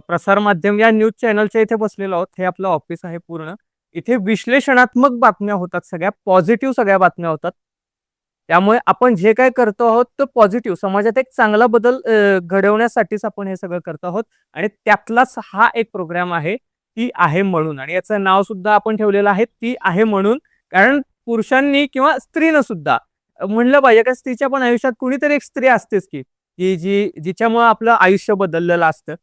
प्रसार माध्यम या न्यूज चॅनलच्या इथे बसलेलो आहोत. हे आपलं ऑफिस आहे पूर्ण. इथे विश्लेषणात्मक बातम्या होतात, सगळ्या पॉझिटिव्ह सगळ्या बातम्या होतात. त्यामुळे आपण जे काही करतो आहोत तो पॉझिटिव्ह समाजात एक चांगला बदल घडवण्यासाठीच आपण हे सगळं करतो आहोत आणि त्यातलाच हा एक प्रोग्राम आहे, ती आहे म्हणून. आणि याचं नाव सुद्धा आपण ठेवलेलं आहे, ती आहे म्हणून. कारण पुरुषांनी किंवा स्त्रीनं सुद्धा म्हणलं पाहिजे, का स्त्रीच्या पण आयुष्यात कुणीतरी एक स्त्री असतेच की जिच्यामुळे आपलं आयुष्य बदललेलं असतं.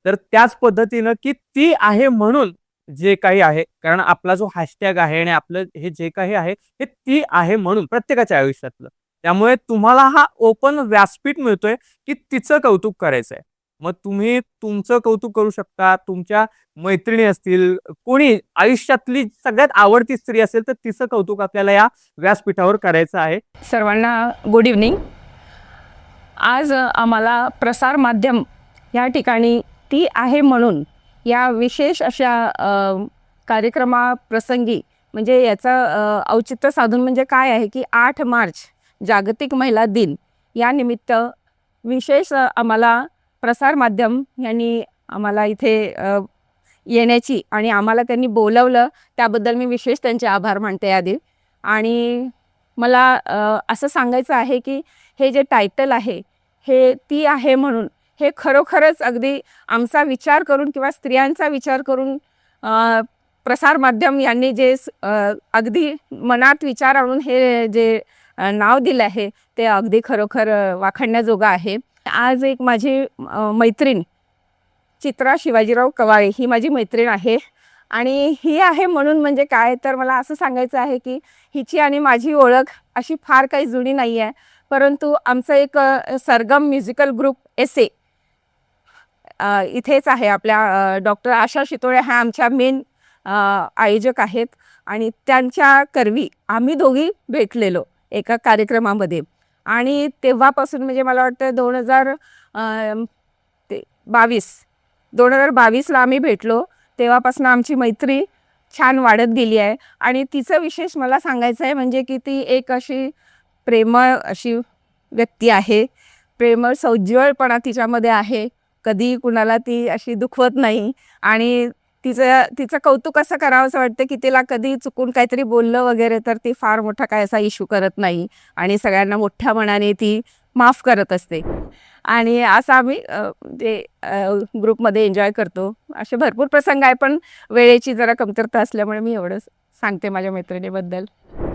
तर त्याच पद्धतीनं की ती आहे म्हणून जे काही आहे, कारण आपला जो हॅशटॅग आहे आणि आपलं हे जे काही आहे, हे ती आहे म्हणून प्रत्येकाच्या आयुष्यातलं. त्यामुळे तुम्हाला हा ओपन व्यासपीठ मिळतोय, की तिचं कौतुक करायचंय. मग तुम्ही तुमचं कौतुक करू शकता. तुमच्या मैत्रिणी असतील, कोणी आयुष्यातली सगळ्यात आवडती स्त्री असेल, तर तिचं कौतुक आपल्याला या व्यासपीठावर करायचं आहे. सर्वांना गुड इव्हनिंग. आज आम्हाला प्रसार माध्यम या ठिकाणी ती आहे म्हणून या विशेष अशा कार्यक्रमाप्रसंगी म्हणजे याचं औचित्य साधून म्हणजे काय आहे की 8 मार्च जागतिक महिला दिन या निमित्त विशेष आम्हाला प्रसार माध्यम यांनी आम्हाला इथे येण्याची आणि आम्हाला त्यांनी बोलवलं त्याबद्दल मी विशेष त्यांचे आभार मानते आधी. आणि मला असं सांगायचं आहे की हे जे टायटल आहे हे ती आहे म्हणून हे खरोखरच अगदी आमचा विचार करून किंवा स्त्रियांचा विचार करून प्रसार माध्यम यांनी जे अगदी मनात विचार आणून हे जे नाव दिलं आहे ते अगदी खरोखर वाखाणण्याजोगं आहे. आज एक माझी मैत्रीण चित्रा शिवाजीराव कवाळे ही माझी मैत्रीण आहे आणि ही आहे म्हणून म्हणजे काय तर मला असं सांगायचं आहे की हिची आणि माझी ओळख अशी फार काही जुनी नाही आहे, परंतु आमचं एक सरगम म्युझिकल ग्रुप SA इथेच आहे. आपल्या डॉक्टर आशा शितोळे ह्या आमच्या मेन आयोजक आहेत आणि त्यांच्या करवी आम्ही दोघी भेटलेलो एका कार्यक्रमामध्ये. आणि तेव्हापासून म्हणजे मला वाटतं 2022ला आम्ही भेटलो. तेव्हापासून आमची मैत्री छान वाढत गेली आहे. आणि तिचं विशेष मला सांगायचं आहे म्हणजे की ती एक अशी प्रेमळ अशी व्यक्ती आहे. प्रेमळ सौज्वळपणा तिच्यामध्ये आहे. कधी कुणाला ती अशी दुखवत नाही आणि तिचं कौतुक असं करावं असं वाटतं की तिला कधी चुकून काहीतरी बोललं वगैरे तर ती फार मोठा काय असा इश्यू करत नाही आणि सगळ्यांना मोठ्या मनाने ती माफ करत असते. आणि असं आम्ही ते ग्रुपमध्ये एन्जॉय करतो. असे भरपूर प्रसंग आहे, पण वेळेची जरा कमतरता असल्यामुळे मी एवढंच सांगते माझ्या मैत्रिणीबद्दल.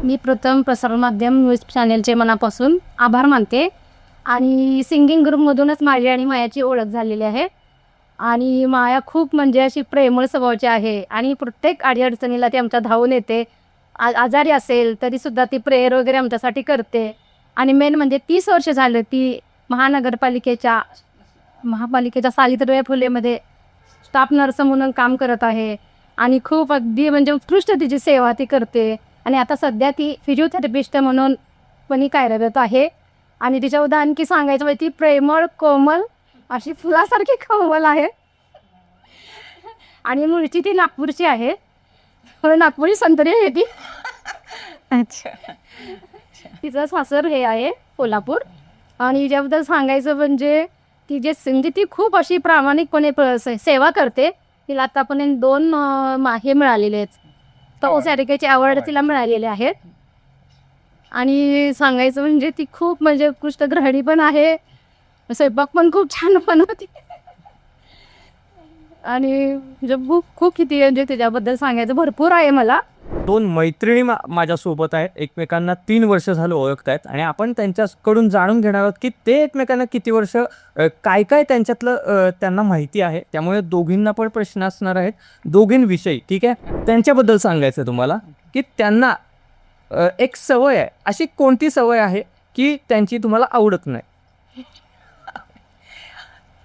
मी प्रथम प्रसार माध्यम न्यूज चॅनलचे मनापासून आभार मानते. आणि सिंगिंग ग्रुपमधूनच माझी आणि मायाची ओळख झालेली आहे. आणि माया खूप म्हणजे अशी प्रेमळ स्वभावाची आहे आणि प्रत्येक अडीअडचणीला ती आमच्या धावून येते. आजारी असेल तरीसुद्धा ती प्रेयर वगैरे आमच्यासाठी करते. आणि मेन म्हणजे 30 वर्ष झालं ती महापालिकेच्या सावित्रीबाई फुलेमध्ये स्टाफ नर्स म्हणून काम करत आहे आणि खूप अगदी म्हणजे उत्कृष्ट तिची सेवा ती करते. आणि आता सध्या ती फिजिओथेरपिस्ट म्हणून पण कार्यरत आहे. आणि तिच्याबद्दल आणखी सांगायचं म्हणजे ती प्रेमळ कोमल अशी फुलासारखी कोमल आहे. आणि मूळची ती नागपूरची आहे, नागपुरी संतरी आहे ती. अच्छा. तिचं सासर हे आहे कोल्हापूर. आणि हिच्याबद्दल सांगायचं म्हणजे ती म्हणजे ती खूप अशी प्रामाणिकपणे सेवा करते. तिला आतापर्यंत 2 हे मिळालेले आहेत, तोसारिकेचे अवॉर्ड तिला मिळालेले आहेत. आणि सांगायचं म्हणजे ती खूप म्हणजे उत्कृष्ट गृहिणी पण आहे, स्वयंपाक पण खूप छान बनवते. आणि खूप किती म्हणजे त्याच्याबद्दल सांगायचं भरपूर आहे मला. 2 मैत्रिणी माझ्यासोबत आहेत. एकमेकांना 3 वर्ष झालं ओळखतायत आणि आपण त्यांच्याकडून जाणून घेणार आहोत की ते एकमेकांना किती वर्ष काय काय त्यांच्यातलं त्यांना माहिती आहे. त्यामुळे दोघींना पण प्रश्न असणार आहेत दोघींविषयी. ठीक आहे, त्यांच्याबद्दल सांगायचं तुम्हाला की त्यांना एक सवय आहे. अशी कोणती सवय आहे की त्यांची तुम्हाला आवडत नाही?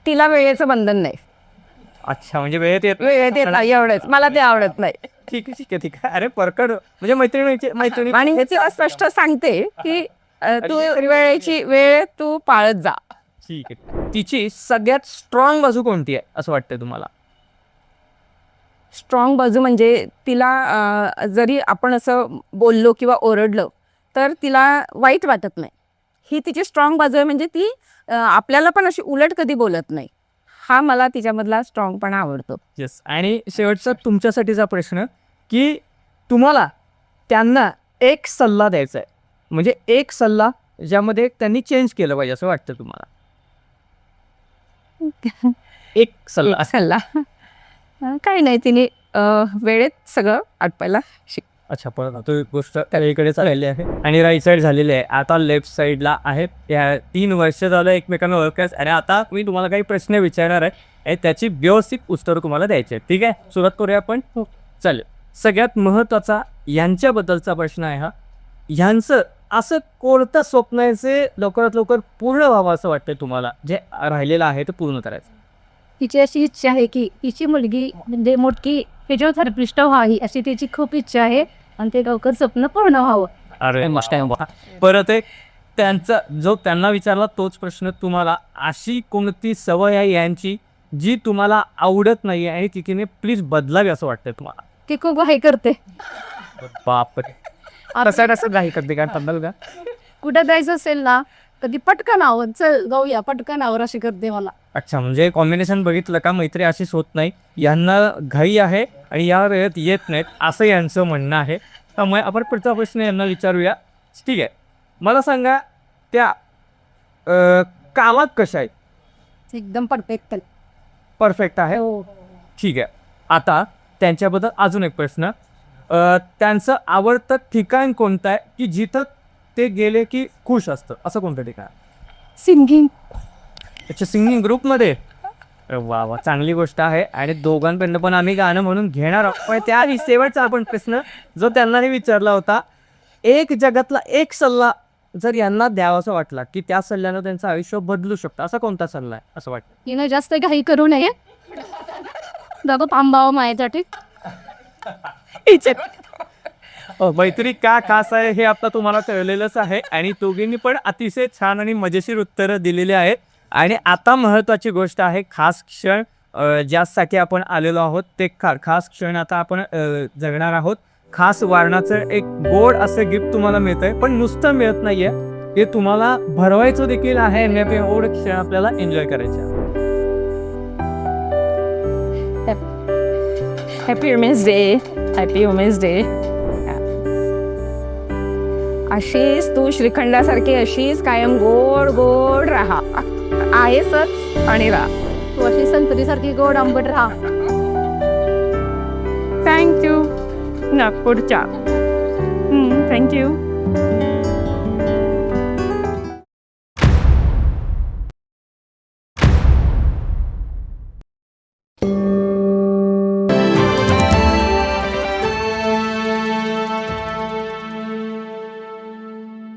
तिला वेळेचं बंधन नाही. अच्छा, म्हणजे वेळेत येत नाही एवढंच. मला ते आवडत नाही. ठीक आहे ठीक आहे ठीक आहे. अरे परकड म्हणजे मैत्रिणी आणि हे तिला स्पष्ट सांगते की तू वेळ तू पाळत जा. ठीक आहे. तिची सगळ्यात स्ट्रॉंग बाजू कोणती आहे असं वाटतंय तुम्हाला? स्ट्रॉंग बाजू म्हणजे तिला जरी आपण असं बोललो किंवा ओरडलं तर तिला वाईट वाटत नाही. ही तिची स्ट्रॉंग बाजू आहे. म्हणजे ती आपल्याला पण अशी उलट कधी बोलत नाही. हा मला तिच्यामधला स्ट्रॉंगपणा आवडतो. येस. आणि शेवटचा तुमच्यासाठीचा प्रश्न की तुम्हाला त्यांना एक सल्ला द्यायचा आहे, म्हणजे एक सल्ला ज्यामध्ये त्यांनी चेंज केलं पाहिजे असं वाटतं तुम्हाला. एक सल्ला. सल्ला काही नाही, तिने वेळेत सगळं आटपायला शिक. अच्छा, परत आता एक गोष्ट त्याकडे चाललेली आहे आणि राईट साईड झालेली आहे, आता लेफ्ट साईडला आहे. या 3 वर्ष झालं एकमेकांना ओळखल्यास आणि आता मी तुम्हाला काही प्रश्न विचारणार आहे आणि त्याची व्यवस्थित उत्तर तुम्हाला द्यायची आहे. ठीक आहे, सुरुवात करूया आपण. चालेल. सगळ्यात महत्त्वाचा यांच्याबद्दलचा प्रश्न आहे हा. ह्यांचं असं कोणतं स्वप्न आहे जे लवकरात लवकर पूर्ण व्हावं असं वाटतंय तुम्हाला, जे राहिलेलं आहे ते पूर्ण करायचं? तिची अशी इच्छा आहे की तिची मुलगी म्हणजे मोठी फिजिओथेरपिस्ट व्हावी अशी तिची खूप इच्छा आहे आणि ते लवकर स्वप्न पूर्ण व्हावं. अरे परत एक त्यांचा जो त्यांना विचारला तोच प्रश्न तुम्हाला, अशी कोणती सवय आहे यांची जी तुम्हाला आवडत नाही आणि तिने प्लीज बदलावी असं वाटतंय तुम्हाला? ती खूप घाई करते. बापरे, असं काही करते का सांगाल का? कुठं जायचं असेल ना कधी पटकन आवर, चल जाऊया पटकन आवर अशी करते मला. अच्छा, म्हणजे कॉम्बिनेशन बघितलं का, मैत्री अशीच होत नाही. यांना घाई आहे आणि या वेळेत येत नाहीत असं यांचं म्हणणं आहे. त्यामुळे आपण पुढचा प्रश्न यांना विचारूया. ठीक आहे, मला सांगा त्या कामात कशा आहेत? एकदम परफेक्ट. परफेक्ट आहे. ठीक आहे, आता त्यांच्याबद्दल अजून एक प्रश्न. त्यांचं आवडतं ठिकाण कोणतं आहे की जिथं ते गेले की खुश असतं, असं कोणतं ठिकाण? सिंगिंग. अच्छा, सिंगिंग ग्रुपमध्ये. वा वा, चांगली गोष्ट आहे. आणि दोघांकडनं पण आम्ही गाणं म्हणून घेणार आहोत. पण त्याआधी शेवटचा आपण प्रश्न जो त्यांनाही विचारला होता, एक जगातला एक सल्ला जर यांना द्यावासा वाटला की त्या सल्ल्यानं त्यांचं आयुष्य बदलू शकतं, असा कोणता सल्ला आहे असं वाटतं? तिनं जास्त घाई करू नये, जागो थांबावं माझ्यासाठी. मैत्री का खास आहे हे आता तुम्हाला कळलेलंच आहे आणि दोघींनी पण अतिशय छान आणि मजेशीर उत्तरं दिलेली आहेत. आणि आता महत्त्वाची गोष्ट आहे, खास क्षण ज्यासाठी आपण आलेलो आहोत ते खास क्षण आता आपण जगणार आहोत. खास वारणाचं एक गोड असं गिफ्ट तुम्हाला मिळतंय, पण नुसतं मिळत नाहीये, हे तुम्हाला भरवायचं देखील आहे. एवढं क्षण आपल्याला एन्जॉय करायचं. Happy women's day. Happy women's day. अशीच तू श्रीखंडासारखी अशीच कायम गोड गोड राहा, आहेसच आणि राहा. तू अशी संत्रीसारखी गोड आंबट राहा. थँक्यू. नागपूरच्या. थँक्यू.